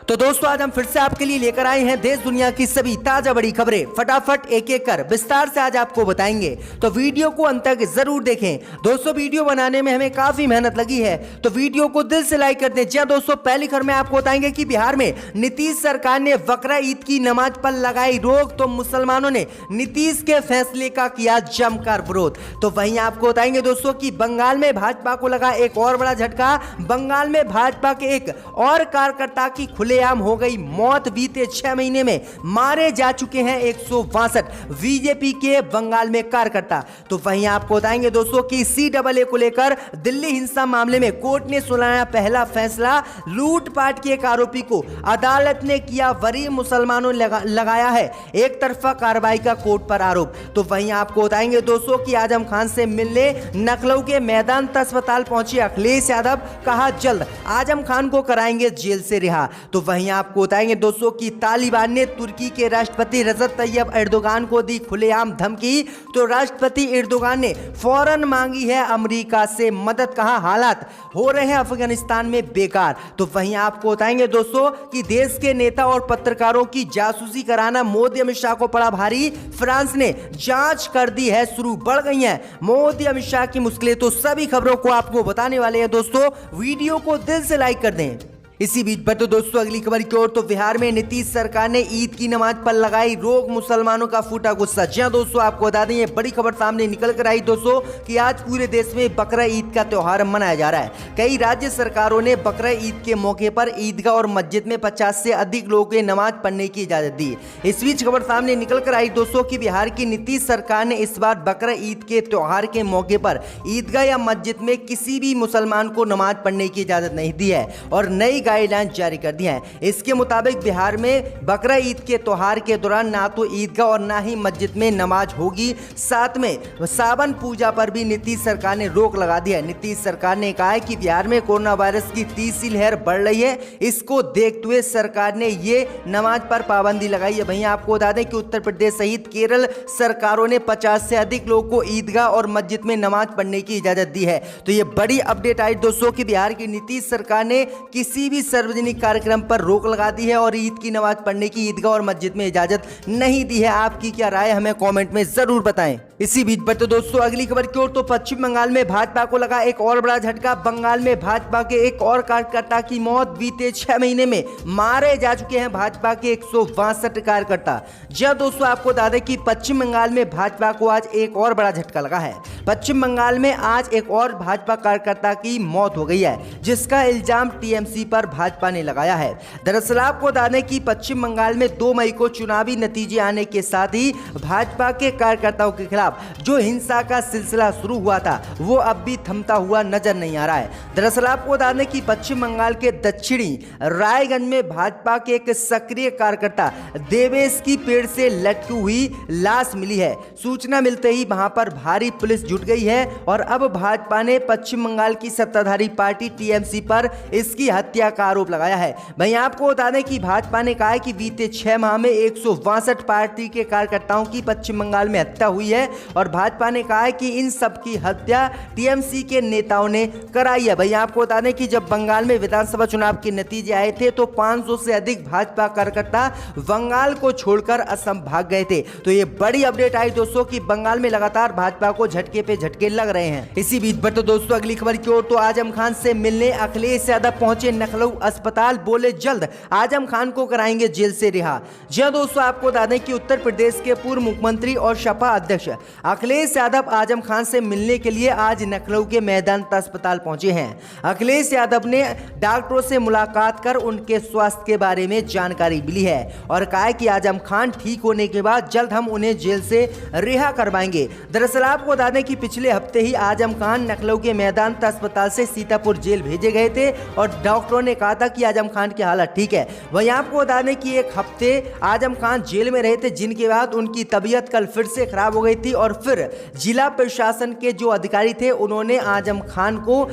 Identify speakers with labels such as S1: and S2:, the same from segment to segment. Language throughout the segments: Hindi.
S1: तो दोस्तों आज हम फिर से आपके लिए लेकर आए हैं देश दुनिया की सभी ताजा बड़ी खबरें। फटाफट एक एक कर विस्तार से आज आपको बताएंगे, तो वीडियो को अंत तक जरूर देखें। दोस्तों वीडियो बनाने में हमें काफी मेहनत लगी है, तो वीडियो को दिल से लाइक कर दें। जी दोस्तों, पहली खबर में आपको बताएंगे कि बिहार में नीतीश सरकार ने बकरा ईद की नमाज पर लगाई रोक, तो मुसलमानों ने नीतीश के फैसले का किया जमकर विरोध। तो वहीं आपको बताएंगे दोस्तों कि बंगाल में भाजपा को लगा एक और बड़ा झटका। बंगाल में भाजपा के एक और कार्यकर्ता की खुलेआम हो गई मौत। बीते 6 महीने में मारे जा चुके हैं 162 बीजेपी के बंगाल में कार्यकर्ता। तो वहीं आपको बताएंगे दोस्तों कि CAA को लेकर दिल्ली हिंसा मामले में कोर्ट ने सुनाया पहला फैसला। लूटपाट के एक आरोपी को अदालत ने किया बरी, मुसलमानों ने लगाया है एक तरफा कार्रवाई का कोर्ट पर आरोप। तो वहीं आपको बताएंगे दोस्तों कि आजम खान से मिलने लखनऊ के मैदान अस्पताल पहुंचे अखिलेश यादव, कहा जल्द आजम खान को कराएंगे जेल से रिहा। तो वहीं आपको बताएंगे दोस्तों कि तालिबान ने तुर्की के राष्ट्रपति रजब तैयब एर्दोगान को दी खुलेआम धमकी। तो राष्ट्रपति एर्दोगान ने फौरन मांगी है अमेरिका से मदद, कहा हालात हो रहे हैं अफगानिस्तान में बेकार। तो वहीं आपको बताएंगे दोस्तों कि देश के नेता और पत्रकारों की जासूसी कराना मोदी अमित शाह को पड़ा भारी। फ्रांस ने जांच कर दी है शुरू, बढ़ गई है मोदी अमित शाह की मुश्किलें। तो सभी खबरों को आपको बताने वाले हैं दोस्तों, वीडियो को दिल से लाइक कर दें। इसी बीच पर तो दोस्तों अगली खबर की ओर, तो बिहार में नीतीश सरकार ने ईद की नमाज पर लगाई रोक, मुसलमानों का फूटा गुस्सा। जी हां दोस्तों, आपको बता दें ये बड़ी खबर सामने निकल कर आई दोस्तों कि आज पूरे देश में बकरा ईद का त्योहार मनाया जा रहा है। कई राज्य सरकारों ने बकरा ईद के मौके पर ईदगाह और मस्जिद में 50 से अधिक लोगों को नमाज पढ़ने की इजाजत दी। इस बीच खबर सामने निकल कर आई दोस्तों कि बिहार की नीतीश सरकार ने इस बार बकरा ईद के त्योहार के मौके पर ईदगाह या मस्जिद में किसी भी मुसलमान को नमाज पढ़ने की इजाजत नहीं दी है और नई गाइडलाइन जारी कर दी है। इसके मुताबिक बिहार में बकरा ईद के त्योहार के दौरान ना तो ईदगाह और ना ही मस्जिद में नमाज होगी। साथ में सावन पूजा पर भी नीतीश सरकार ने रोक लगा दी है। नीतीश सरकार ने कहा है कि बिहार में कोरोना वायरस की तीसरी लहर बढ़ रही है, इसको देखते हुए सरकार ने ये नमाज पर पाबंदी लगाई है। वहीं आपको बता दें कि उत्तर प्रदेश सहित केरल सरकारों ने 50 से अधिक लोगों को ईदगाह और मस्जिद में नमाज पढ़ने की इजाजत दी है। तो ये बड़ी अपडेट आई दोस्तों कि बिहार की नीतीश सरकार ने किसी भी सार्वजनिक कार्यक्रम पर रोक लगा दी है और ईद की नमाज पढ़ने की ईदगाह और मस्जिद में इजाजत नहीं दी है। आपकी क्या राय हमें कमेंट में जरूर बताएं। इसी बीच पर तो दोस्तों अगली खबर की ओर, तो पश्चिम बंगाल में भाजपा को लगा एक और बड़ा झटका। बंगाल में भाजपा के एक और कार्यकर्ता की मौत। बीते 6 महीने में मारे जा चुके हैं भाजपा के 162 कार्यकर्ता। जी दोस्तों, आपको बता दें कि पश्चिम बंगाल में भाजपा को आज एक और बड़ा झटका लगा है। पश्चिम बंगाल में आज एक और भाजपा कार्यकर्ता की मौत हो गई है, जिसका इल्जाम TMC पर भाजपा ने लगाया है। दरअसल आपको बता दें कि पश्चिम बंगाल में 2 मई को चुनावी नतीजे आने के साथ ही भाजपा के कार्यकर्ताओं के खिलाफ जो हिंसा का सिलसिला शुरू हुआ था वो अब भी थमता हुआ नजर नहीं आ रहा है। दरअसल आपको बता दें कि पश्चिम बंगाल के दक्षिणी रायगंज में भाजपा के एक सक्रिय कार्यकर्ता देवेश की पेड़ से लटकी हुई लाश मिली है। सूचना मिलते ही वहां पर भारी पुलिस जुट गई है और अब भाजपा ने पश्चिम बंगाल की सत्ताधारी पार्टी TMC पर इसकी हत्या का आरोप लगाया है। वहीं आपको बता दें कि भाजपा ने कहा है कि बीते 6 माह में 162 पार्टी के कार्यकर्ताओं की पश्चिम बंगाल में हत्या हुई है और भाजपा ने कहा है कि इन सब की हत्या TMC के नेताओं ने कराई है। भैया आपको बता दें कि जब बंगाल में विधानसभा चुनाव के नतीजे आए थे तो 500 से अधिक भाजपा कार्यकर्ता बंगाल को छोड़कर असम भाग गए थे। तो ये बड़ी अपडेट आई दोस्तों कि बंगाल में लगातार भाजपा को झटके पे झटके लग रहे हैं। इसी बीच पर तो दोस्तों अगली खबर की ओर, तो आजम खान से मिलने अखिलेश यादव पहुंचे लखनऊ अस्पताल, बोले जल्द आजम खान को कराएंगे जेल से रिहा। जी दोस्तों, आपको बता दें कि उत्तर प्रदेश के पूर्व मुख्यमंत्री और सपा अध्यक्ष अखिलेश यादव आजम खान से मिलने के लिए आज लखनऊ के मैदान अस्पताल पहुंचे हैं। अखिलेश यादव ने डॉक्टरों से मुलाकात कर उनके स्वास्थ्य के बारे में जानकारी मिली है और कहा कि आजम खान ठीक होने के बाद जल्द हम उन्हें जेल से रिहा करवाएंगे। दरअसल आपको बता दें कि पिछले हफ्ते ही आजम खान लखनऊ के मैदान अस्पताल से सीतापुर जेल भेजे गए थे और डॉक्टरों ने कहा था कि आजम खान की हालत ठीक है। वहीं आपको बता दें कि एक हफ्ते आजम खान जेल में रहे थे, जिनके बाद उनकी तबीयत कल फिर से खराब हो गई थी और फिर जिला प्रशासन के जो अधिकारी थे उन्होंने आजम खान को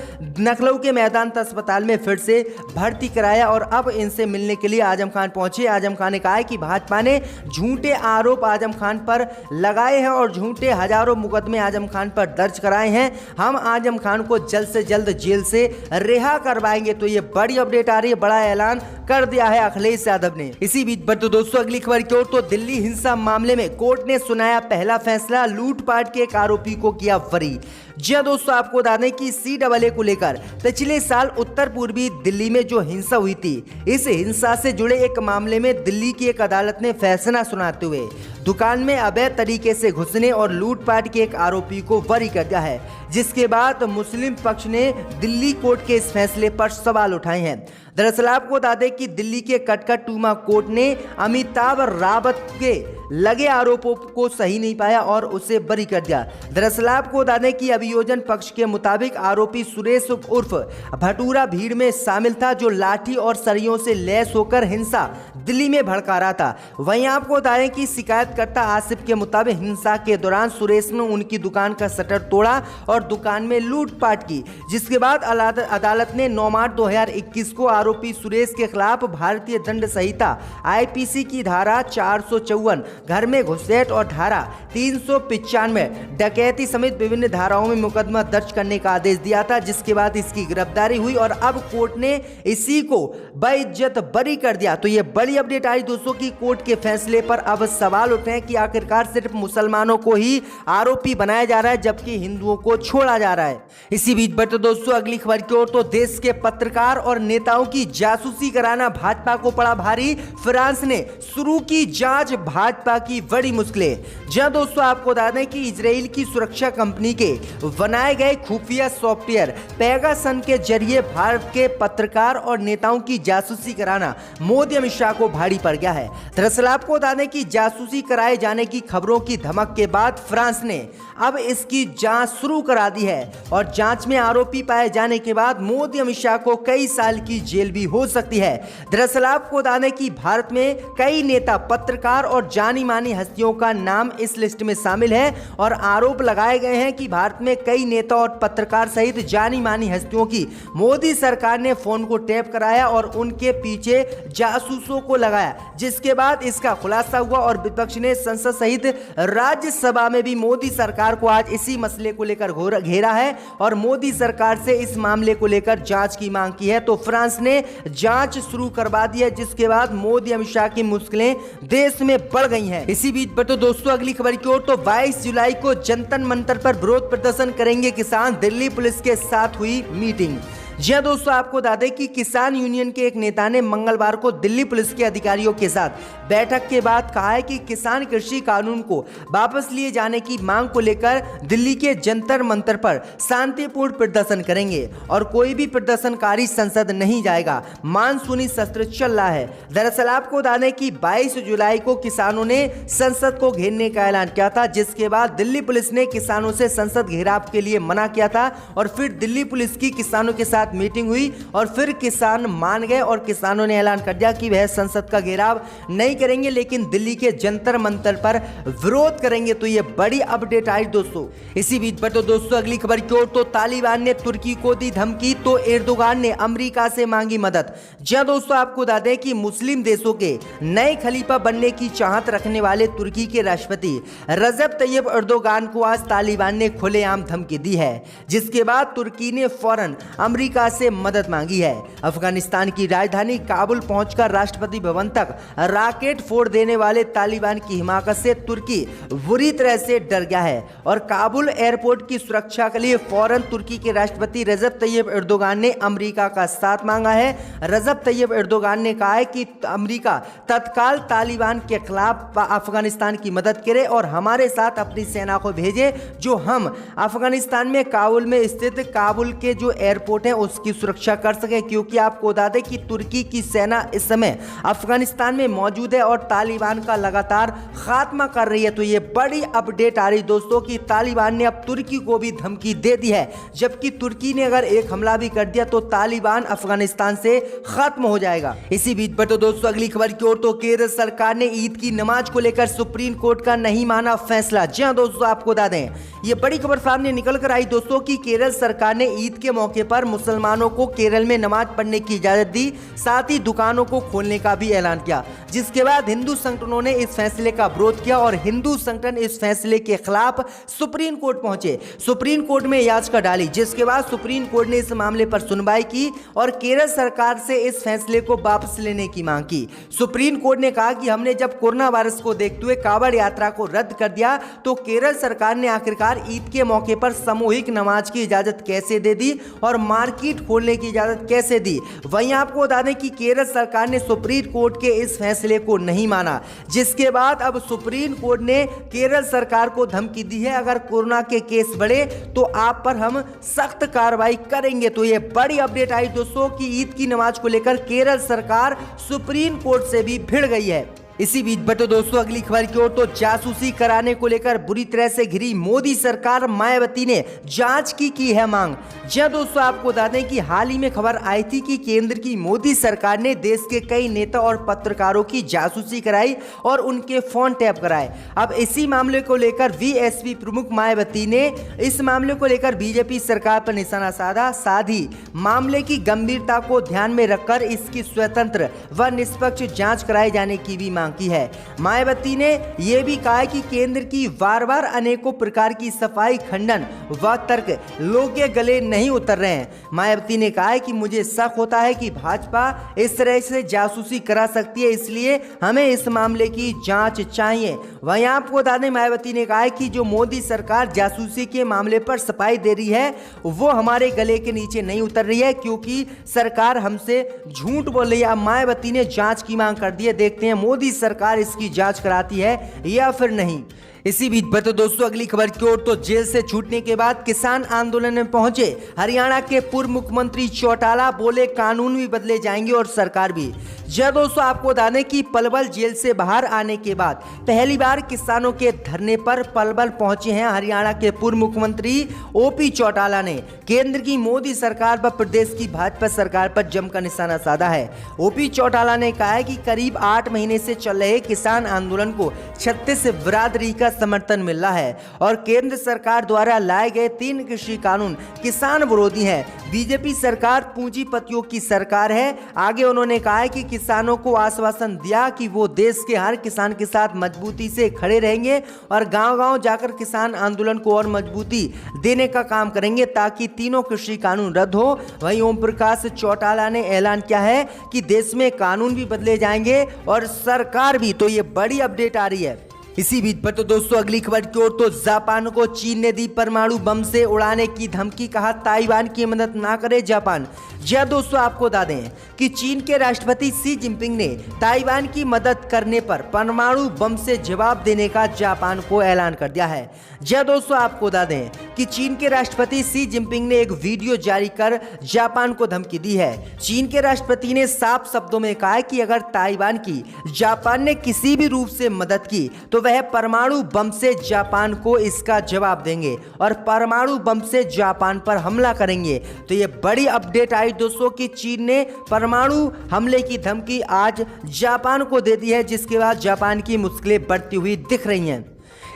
S1: लखनऊ के मेदांता अस्पताल में फिर से भर्ती कराया और अब इनसे मिलने के लिए आजम खान पहुंचे। आजम खान ने कहा है कि भाजपा ने झूठे आरोप आजम खान पर लगाए हैं और झूठे हजारों मुकदमे आजम खान पर दर्ज कराए हैं। हम आजम खान को जल्द से जल्द जेल से रिहा करवाएंगे। तो ये बड़ी अपडेट आ रही है, बड़ा ऐलान कर दिया है अखिलेश यादव ने। इसी बीच पर तो दोस्तों अगली खबर की ओर, तो दिल्ली हिंसा मामले में कोर्ट ने सुनाया पहला फैसला, लूटपाट के एक आरोपी को किया बरी। जी हां दोस्तों, आपको बता दें कि CAA को लेकर पिछले साल उत्तर पूर्वी दिल्ली में जो हिंसा हुई थी, इस हिंसा से जुड़े एक मामले में दिल्ली की एक अदालत ने फैसला सुनाते हुए दुकान में अवैध तरीके से घुसने और लूटपाट के एक आरोपी को बरी कर दिया है, जिसके बाद मुस्लिम पक्ष ने दिल्ली कोर्ट के इस फैसले पर सवाल उठाए हैं। दरअसल आपको बता दें कि दिल्ली के कटकटुमा कोर्ट ने अमिताभ रावत के लगे आरोपों को सही नहीं पाया और उसे बरी कर दिया। दरअसल आपको बता दें कि अभियोजन पक्ष के मुताबिक आरोपी सुरेश उर्फ भटूरा भीड़ में शामिल था, जो लाठी और सरियों से लैस होकर हिंसा दिल्ली में भड़का रहा था। वहीं आपको बता दें कि शिकायतकर्ता आसिफ के मुताबिक हिंसा के दौरान सुरेश ने उनकी दुकान का शटर तोड़ा और दुकान में लूटपाट की, जिसके बाद अदालत ने 9 मार्च 2021 को आरोपी सुरेश के खिलाफ भारतीय दंड संहिता IPC की धारा 454 घर में घुसपैठ और धारा 395 डकैती समेत विभिन्न धाराओं में मुकदमा दर्ज करने का आदेश दिया था, जिसके बाद इसकी गिरफ्तारी हुई और अब कोर्ट ने इसी को बेइज्जत बरी कर दिया। तो ये बड़ी अपडेट आई दोस्तों की कोर्ट के फैसले पर अब सवाल उठे हैं कि आखिरकार सिर्फ मुसलमानों को ही आरोपी बनाया जा रहा है जबकि हिंदुओं को छोड़ा जा रहा है। इसी बीच पर तो दोस्तों अगली खबर की ओर, तो देश के पत्रकार और नेताओं की जासूसी कराना भाजपा को पड़ा भारी, फ्रांस ने शुरू की जांच भाजपा की बड़ी मुश्किलें। जहां दोस्तों आपको बता दें कि इजराइल की सुरक्षा कंपनी के बनाए गए खुफिया सॉफ्टवेयर पेगासन के जरिए भारत के पत्रकार और नेताओं की जासूसी कराना मोदी अमित शाह को भारी पड़ गया है। दरअसल आपको बता दें कि जासूसी कराए जाने की खबरों की धमक के बाद फ्रांस ने अब इसकी जांच शुरू करा दी है और जांच में आरोपी पाए जाने के बाद मोदी अमित शाह को कई साल की जेल भी हो सकती है। दरअसल आपको बता दें कि भारत में कई नेता, पत्रकार और जानी मानी हस्तियों का नाम इस लिस्ट में शामिल है और आरोप लगाए गए हैं कि भारत में कई नेता और पत्रकार सहित जानी मानी हस्तियों की मोदी सरकार ने फोन को टैप कराया और उनके पीछे जासूसों को लगाया, जिसके बाद इसका खुलासा हुआ और विपक्ष ने संसद सहित राज्यसभा में भी मोदी सरकार को आज इसी मसले को लेकर घेरा है और मोदी सरकार से इस मामले को लेकर जांच की मांग की है। तो फ्रांस ने जांच शुरू करवा दी है, जिसके बाद मोदी अमित शाह की मुश्किलें देश में बढ़ गई हैं। इसी बीच पर तो दोस्तों अगली खबर की ओर, तो 22 जुलाई को जंतर मंतर पर विरोध प्रदर्शन करेंगे किसान, दिल्ली पुलिस के साथ हुई मीटिंग। जी हां दोस्तों, आपको बता दें कि किसान यूनियन के एक नेता ने मंगलवार को दिल्ली पुलिस के अधिकारियों के साथ बैठक के बाद कहा है कि किसान कृषि कानून को वापस लिए जाने की मांग को लेकर दिल्ली के जंतर मंतर पर शांतिपूर्ण प्रदर्शन करेंगे और कोई भी प्रदर्शनकारी संसद नहीं जाएगा। मानसूनी सत्र चल रहा है। दरअसल आपको बता दें कि 22 जुलाई को किसानों ने संसद को घेरने का ऐलान किया था, जिसके बाद दिल्ली पुलिस ने किसानों से संसद घेराव के लिए मना किया था और फिर दिल्ली पुलिस की किसानों के साथ मीटिंग हुई और फिर किसान मान गए और किसानों ने ऐलान कर दिया कि वह संसद का घेराव नहीं करेंगे लेकिन दिल्ली के जंतर मंतर पर विरोध करेंगे। तो ये बड़ी अपडेट आई दोस्तों। इसी बीच पर तो दोस्तों अगली खबर की ओर, तो तालिबान ने तुर्की को दी धमकी, तो एर्दोगान ने अमेरिका से मांगी मदद। जहां दोस्तों आपको बता दें कि मुस्लिम देशों के नए खलीफा बनने की चाहत रखने वाले तुर्की के राष्ट्रपति रजब तैयब एर्दोगान को आज तालिबान ने खुलेआम धमकी दी है, जिसके बाद तुर्की ने फौरन अमेरिका से मदद मांगी है। अफगानिस्तान की राजधानी काबुल पहुंचकर राष्ट्रपति भवन तक रॉकेट फोड़ देने वाले तालिबान की हिमाकत से तुर्की बुरी तरह से डर गया है और काबुल एयरपोर्ट की सुरक्षा के लिए फौरन तुर्की के राष्ट्रपति रजब तैयब एर्दोगान ने अमेरिका का साथ मांगा है। रजब तैयब एर्दोगान ने कहा है कि अमेरिका तत्काल तालिबान के खिलाफ अफगानिस्तान की मदद करे और हमारे साथ अपनी सेना को भेजे, जो हम अफगानिस्तान में काबुल में स्थित काबुल के जो एयरपोर्ट है उसकी सुरक्षा कर सकें, क्योंकि आपको बता दें कि तुर्की की सेना इस समय अफगानिस्तान में मौजूद है और तालिबान का लगातार खात्मा कर रही है। तो ये बड़ी अपडेट आ रही दोस्तों कि तालिबान ने अब तुर्की को भी धमकी दे दी है, जबकि तुर्की ने अगर एक हमला भी कर दिया तो तालिबान अफगानिस्तान से खत्म हो जाएगा। इसी बीच पर तो दोस्तों अगली खबर की ओर, तो केरल सरकार ने ईद की नमाज को लेकर सुप्रीम कोर्ट का नहीं माना फैसला। जी हां दोस्तों, आपको बता दें ये बड़ी खबर सामने निकल कर आई दोस्तों कि केरल सरकार ने ईद के मौके पर मुसलमानों को केरल में नमाज पढ़ने की इजाजत दी, साथ ही दुकानों को खोलने का भी ऐलान किया, जिसके बाद हिंदू संगठनों ने इस फैसले का विरोध किया और हिंदू संगठन इस फैसले के खिलाफ सुप्रीम कोर्ट पहुंचे। सुप्रीम कोर्ट में याचिका डाली, जिसके बाद सुप्रीम कोर्ट ने इस मामले पर सुनवाई की और केरल सरकार से इस फैसले को वापस लेने की मांग की। सुप्रीम कोर्ट ने कहा कि हमने जब कोरोना वायरस को देखते हुए कांवड़ यात्रा को रद्द कर दिया तो केरल सरकार ने आखिरकार ईद के मौके पर सामूहिक नमाज की इजाजत कैसे दे दी और मार्केट खोलने की इजाजत कैसे दी। वहीं आपको बता दें कि केरल सरकार ने सुप्रीम कोर्ट के इस फैसले को नहीं माना, जिसके बाद अब सुप्रीम कोर्ट ने केरल सरकार को धमकी दी है, अगर कोरोना के केस बढ़े तो आप पर हम सख्त कार्रवाई करेंगे। तो ये बड़ी अपडेट आई दोस्तों कि ईद की नमाज को लेकर केरल सरकार सुप्रीम कोर्ट से भी भिड़ गई है। इसी बीच बटो दोस्तों अगली खबर की ओर, तो जासूसी कराने को लेकर बुरी तरह से घिरी मोदी सरकार, मायावती ने जांच की है मांग। जी दोस्तों, आपको बता दें कि हाल ही में खबर आई थी कि केंद्र की मोदी सरकार ने देश के कई नेता और पत्रकारों की जासूसी कराई और उनके फोन टैप कराए। अब इसी मामले को लेकर वीएसपी प्रमुख मायावती ने इस मामले को लेकर बीजेपी सरकार पर निशाना साधा, साथ ही मामले की गंभीरता को ध्यान में रखकर इसकी स्वतंत्र व निष्पक्ष जाँच कराए जाने की भी की है। मायावती ने यह भी कहा कि केंद्र की बार बार अनेकों प्रकार की सफाई खंडन व तर्क लोगों के गले नहीं उतर रहे हैं। मायावती ने कहा है कि मुझे शक होता है कि भाजपा इस तरह से जासूसी करा सकती है, इसलिए हमें इस मामले की जांच चाहिए। वहीं आपको बता दें मायावती ने कहा है कि जो मोदी सरकार जासूसी के मामले पर सफाई दे रही है वो हमारे गले के नीचे नहीं उतर रही है, क्योंकि सरकार हमसे झूठ बोल रही है। मायावती ने जांच की मांग कर दी है, देखते हैं मोदी सरकार इसकी जांच कराती है या फिर नहीं। इसी बीच बतो दोस्तों अगली खबर की ओर, तो जेल से छूटने के बाद किसान आंदोलन में पहुंचे हरियाणा के पूर्व मुख्यमंत्री चौटाला, बोले कानून भी बदले जाएंगे और सरकार भी। जय दोस्तों, आपको बता दें कि पलवल जेल से बाहर आने के बाद पहली बार किसानों के धरने पर पलवल पहुंचे हैं हरियाणा के पूर्व मुख्यमंत्री ओपी चौटाला ने केंद्र की मोदी सरकार व प्रदेश की भाजपा सरकार पर जमकर निशाना साधा है। ओपी चौटाला ने कहा है कि करीब 8 महीने से चल रहे किसान आंदोलन को 36 बिरादरी का समर्थन मिल रहा है और केंद्र सरकार द्वारा लाए गए 3 कृषि कानून किसान विरोधी हैं। बीजेपी सरकार पूंजीपतियों की सरकार है। आगे उन्होंने कहा है कि किसानों को आश्वासन दिया कि वो देश के हर किसान के साथ मजबूती से खड़े रहेंगे और गांव-गांव जाकर किसान आंदोलन को और मजबूती देने का काम करेंगे ताकि तीनों कृषि कानून रद्द हो। वहीं ओम प्रकाश चौटाला ने ऐलान किया है कि देश में कानून भी बदले जाएंगे और सरकार भी। तो ये बड़ी अपडेट आ रही है। इसी बीच पर तो दोस्तों अगली खबर की ओर, तो जापान को चीन ने दी परमाणु बम से उड़ाने की धमकी, कहा ताइवान की मदद ना करे जापान। जी दोस्तों, आपको बता दें कि चीन के राष्ट्रपति शी जिनपिंग ने ताइवान की मदद करने पर परमाणु बम से जवाब देने का जापान को ऐलान कर दिया है। जी दोस्तों, आपको बता दें कि चीन के राष्ट्रपति शी जिनपिंग ने एक वीडियो जारी कर जापान को धमकी दी है। चीन के राष्ट्रपति ने साफ शब्दों में कहा कि अगर ताइवान की जापान ने किसी भी रूप से मदद की तो वह परमाणु बम से जापान को इसका जवाब देंगे और परमाणु बम से जापान पर हमला करेंगे। तो ये बड़ी अपडेट आई दोस्तों कि चीन ने परमाणु हमले की धमकी आज जापान को दे दी है, जिसके बाद जापान की मुश्किलें बढ़ती हुई दिख रही हैं।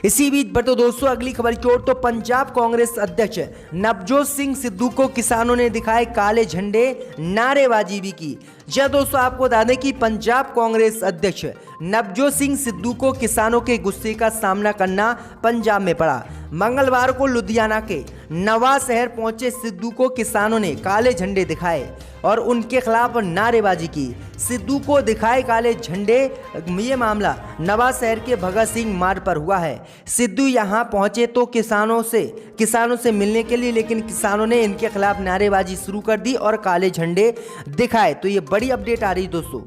S1: इसी बीच बढ़ते दोस्तों अगली खबर की ओर, तो पंजाब कांग्रेस अध्यक्ष नवजोत सिंह सिद्धू को किसानों ने दिखाए काले झंडे, नारेबाजी भी की। जी दोस्तों, आपको बता दें कि पंजाब कांग्रेस अध्यक्ष नवजोत सिंह सिद्धू को किसानों के गुस्से का सामना करना पंजाब में पड़ा। मंगलवार को लुधियाना के नवा शहर पहुंचे सिद्धू को किसानों ने काले झंडे दिखाए और उनके खिलाफ नारेबाजी की। सिद्धू को दिखाए काले झंडे, ये मामला नवा शहर के भगत सिंह मार्ग पर हुआ है। सिद्धू यहां पहुंचे तो किसानों से मिलने के लिए, लेकिन किसानों ने इनके खिलाफ नारेबाजी शुरू कर दी और काले झंडे दिखाए। तो ये बड़ी अपडेट आ रही दोस्तों।